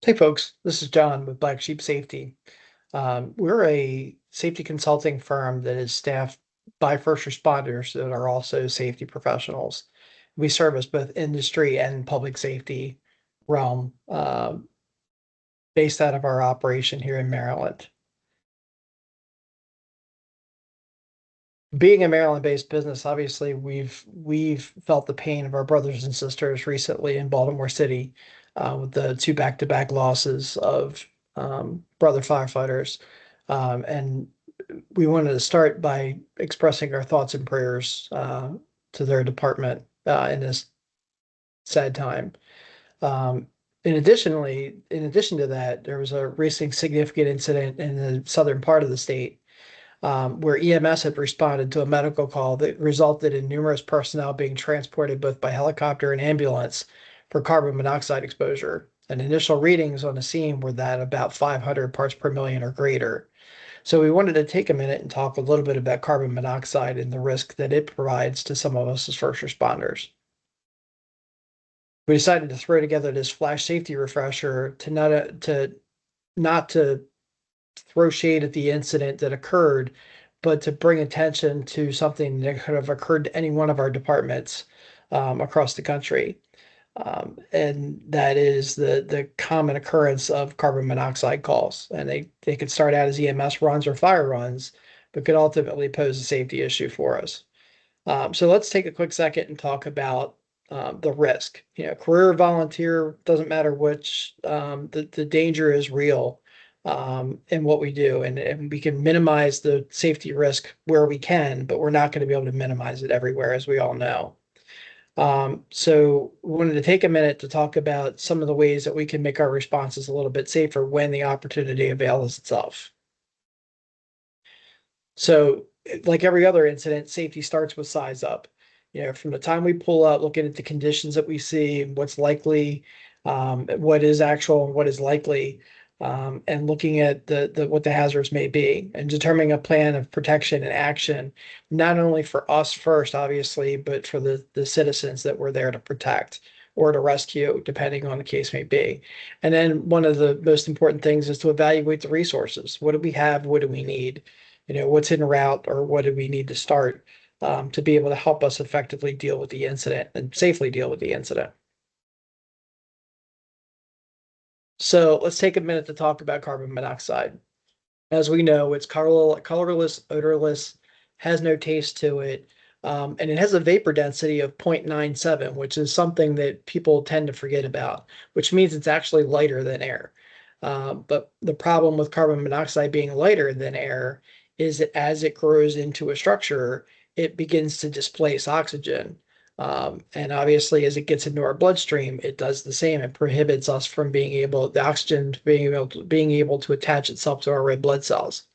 Hey folks, this is John with Black Sheep Safety. We're a safety consulting firm that is staffed by first responders that are also safety professionals. We service both industry and public safety realm based out of our operation here in Maryland. Being a Maryland-based business, obviously we've felt the pain of our brothers and sisters recently in Baltimore City with the two back-to-back losses of brother firefighters, and we wanted to start by expressing our thoughts and prayers to their department in this sad time. Um, in addition to that, there was a recent significant incident in the southern part of the state where EMS had responded to a medical call that resulted in numerous personnel being transported both by helicopter and ambulance for carbon monoxide exposure. And initial readings on the scene were that about 500 parts per million or greater. So we wanted to take a minute and talk a little bit about carbon monoxide and the risk that it provides to some of us as first responders. We decided to throw together this flash safety refresher to not to throw shade at the incident that occurred, but to bring attention to something that could have occurred to any one of our departments across the country. And that is the common occurrence of carbon monoxide calls. And they could start out as EMS runs or fire runs, but could ultimately pose a safety issue for us. So let's take a quick second and talk about the risk. Career volunteer, doesn't matter which, the danger is real in what we do. And we can minimize the safety risk where we can, but we're not going to be able to minimize it everywhere, as we all know. So we wanted to take a minute to talk about some of the ways that we can make our responses a little bit safer when the opportunity avails itself. So, like every other incident, safety starts with size up. From the time we pull out, looking at the conditions that we see, what's likely, what is actual, and what is likely, and looking at the what the hazards may be, and determining a plan of protection and action, not only for us first, obviously, but for the citizens that we're there to protect or to rescue, depending on the case may be. And then one of the most important things is to evaluate the resources. What do we have? What do we need? What's en route or what do we need to start to be able to help us effectively deal with the incident and safely deal with the incident. So let's take a minute to talk about carbon monoxide. As we know, it's colorless, odorless, has no taste to it, and it has a vapor density of 0.97, which is something that people tend to forget about, which means it's actually lighter than air. But the problem with carbon monoxide being lighter than air is that as it grows into a structure, it begins to displace oxygen. And obviously, as it gets into our bloodstream, it does the same. It prohibits us from the oxygen being able to attach itself to our red blood cells.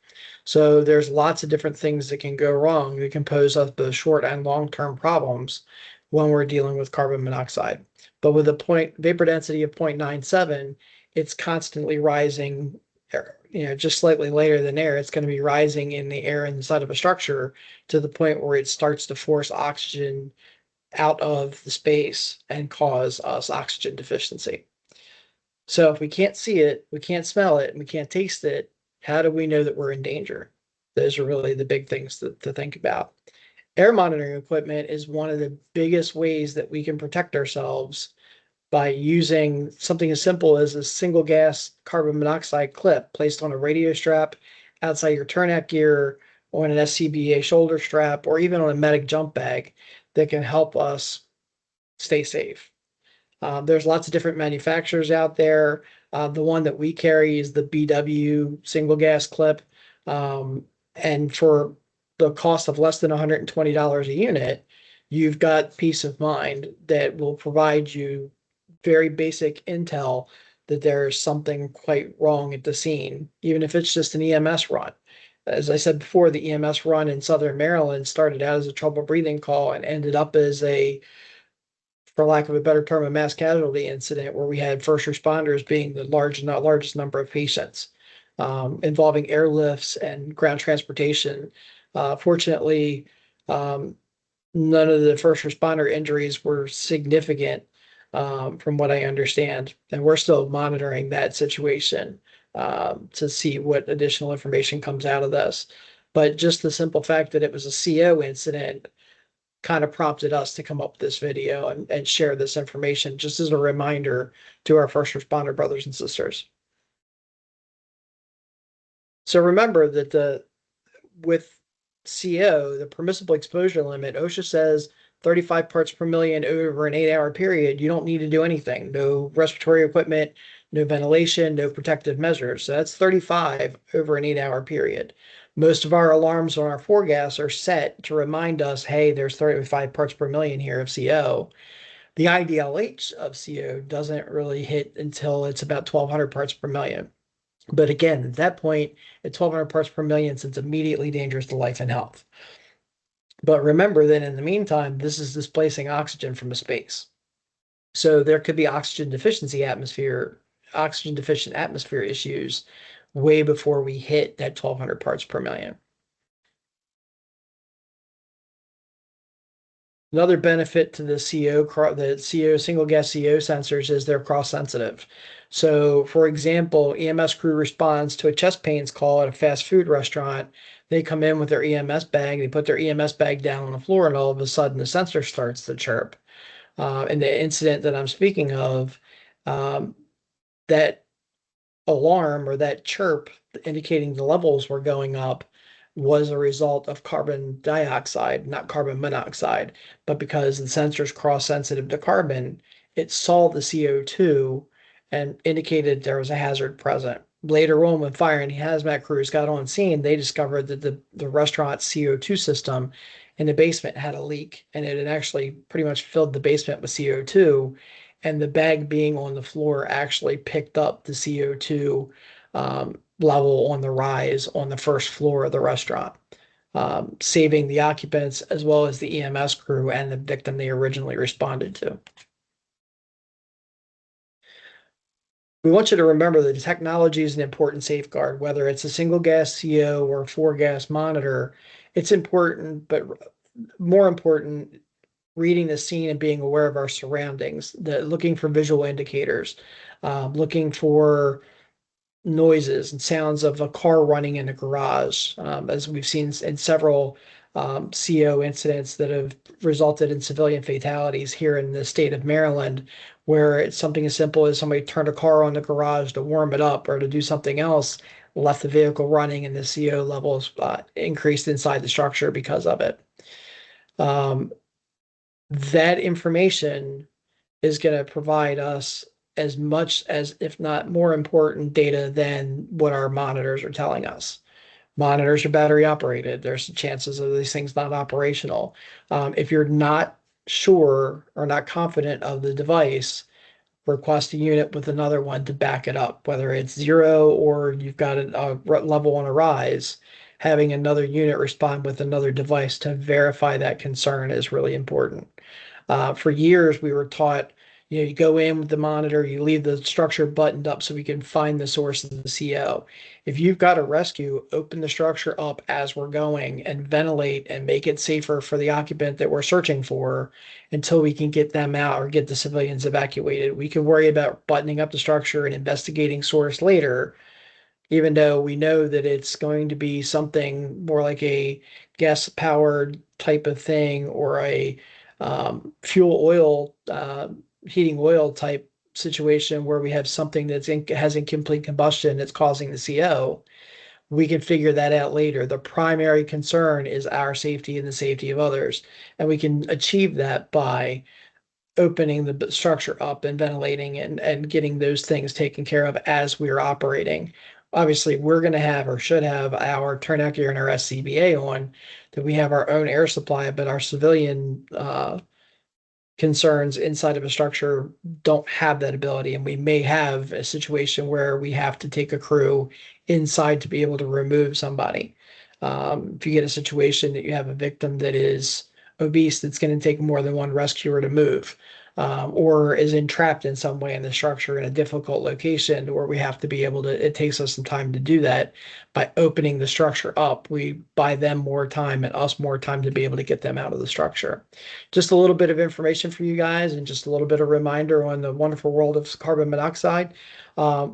So there's lots of different things that can go wrong that can pose us both short and long-term problems when we're dealing with carbon monoxide. But with a point vapor density of 0.97, it's constantly rising, just slightly later than air. It's going to be rising in the air inside of a structure to the point where it starts to force oxygen out of the space and cause us oxygen deficiency. So if we can't see it, we can't smell it, and we can't taste it, how do we know that we're in danger? Those are really the big things to think about. Air monitoring equipment is one of the biggest ways that we can protect ourselves by using something as simple as a single gas carbon monoxide clip placed on a radio strap outside your turnout gear, on an SCBA shoulder strap, or even on a medic jump bag that can help us stay safe. There's lots of different manufacturers out there. The one that we carry is the BW single gas clip. And for the cost of less than $120 a unit, you've got peace of mind that will provide you very basic intel that there's something quite wrong at the scene, even if it's just an EMS run. As I said before, the EMS run in Southern Maryland started out as a trouble breathing call and ended up as for lack of a better term, a mass casualty incident where we had first responders being the largest number of patients, involving airlifts and ground transportation. Fortunately, none of the first responder injuries were significant, from what I understand. And we're still monitoring that situation to see what additional information comes out of this. But just the simple fact that it was a CO incident kind of prompted us to come up with this video and share this information just as a reminder to our first responder brothers and sisters. So remember that with CO, the permissible exposure limit, OSHA says 35 parts per million over an 8-hour period. You don't need to do anything. No respiratory equipment, no ventilation, no protective measures. So that's 35 over an 8-hour period. Most of our alarms on our 4-gas are set to remind us, hey, there's 35 parts per million here of CO. The IDLH of CO doesn't really hit until it's about 1,200 parts per million. But again, at that point, at 1,200 parts per million, it's immediately dangerous to life and health. But remember that in the meantime, this is displacing oxygen from space. So there could be oxygen deficient atmosphere issues way before we hit that 1,200 parts per million. Another benefit to the CO single gas CO sensors is they're cross sensitive. So, for example, EMS crew responds to a chest pains call at a fast food restaurant. They come in with their EMS bag, they put their EMS bag down on the floor, and all of a sudden the sensor starts to chirp. In the incident that I'm speaking of, that alarm or that chirp indicating the levels were going up was a result of carbon dioxide, not carbon monoxide. But because the sensor is cross sensitive to carbon, it saw the CO2 and indicated there was a hazard present. Later on, when fire and hazmat crews got on scene, they discovered that the restaurant's CO2 system in the basement had a leak, and it had actually pretty much filled the basement with CO2, and the bag being on the floor actually picked up the CO2 level on the rise on the first floor of the restaurant, saving the occupants as well as the EMS crew and the victim they originally responded to. We want you to remember that the technology is an important safeguard, whether it's a single gas CO or a 4-gas monitor. It's important, but more important, reading the scene and being aware of our surroundings, looking for visual indicators, looking for noises and sounds of a car running in a garage, as we've seen in several CO incidents that have resulted in civilian fatalities here in the state of Maryland, where it's something as simple as somebody turned a car on the garage to warm it up or to do something else, left the vehicle running, and the CO levels increased inside the structure because of it. That information is going to provide us as much as, if not more important, data than what our monitors are telling us. Monitors are battery operated. There's chances of these things not operational. If you're not sure or not confident of the device, request a unit with another one to back it up, whether it's 0 or you've got a level on a rise. Having another unit respond with another device to verify that concern is really important. For years, we were taught, you go in with the monitor, you leave the structure buttoned up so we can find the source of the CO. If you've got a rescue, open the structure up as we're going and ventilate and make it safer for the occupant that we're searching for until we can get them out or get the civilians evacuated. We can worry about buttoning up the structure and investigating source later, even though we know that it's going to be something more like a gas powered type of thing or a fuel oil, heating oil type situation where we have something has incomplete combustion that's causing the CO. We can figure that out later. The primary concern is our safety and the safety of others. And we can achieve that by opening the structure up and ventilating and getting those things taken care of as we're operating. Obviously, we're going to have or should have our turnout gear and our SCBA on, that we have our own air supply, but our civilian concerns inside of a structure don't have that ability. And we may have a situation where we have to take a crew inside to be able to remove somebody. If you get a situation that you have a victim that is obese, that's going to take more than one rescuer to move. or is entrapped in some way in the structure in a difficult location where we have to be able to, it takes us some time to do that. By opening the structure up, we buy them more time and us more time to be able to get them out of the structure. Just a little bit of information for you guys and just a little bit of reminder on the wonderful world of carbon monoxide.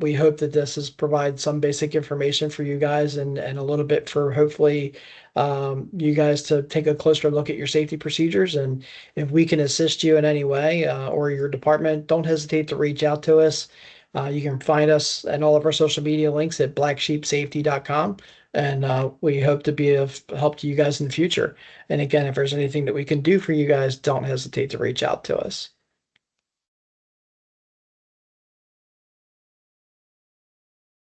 We hope that this has provided some basic information for you guys and a little bit for hopefully you guys to take a closer look at your safety procedures. And if we can assist you in any way or your department, don't hesitate to reach out to us. You can find us and all of our social media links at blacksheepsafety.com. And we hope to be of help to you guys in the future. And again, if there's anything that we can do for you guys, don't hesitate to reach out to us.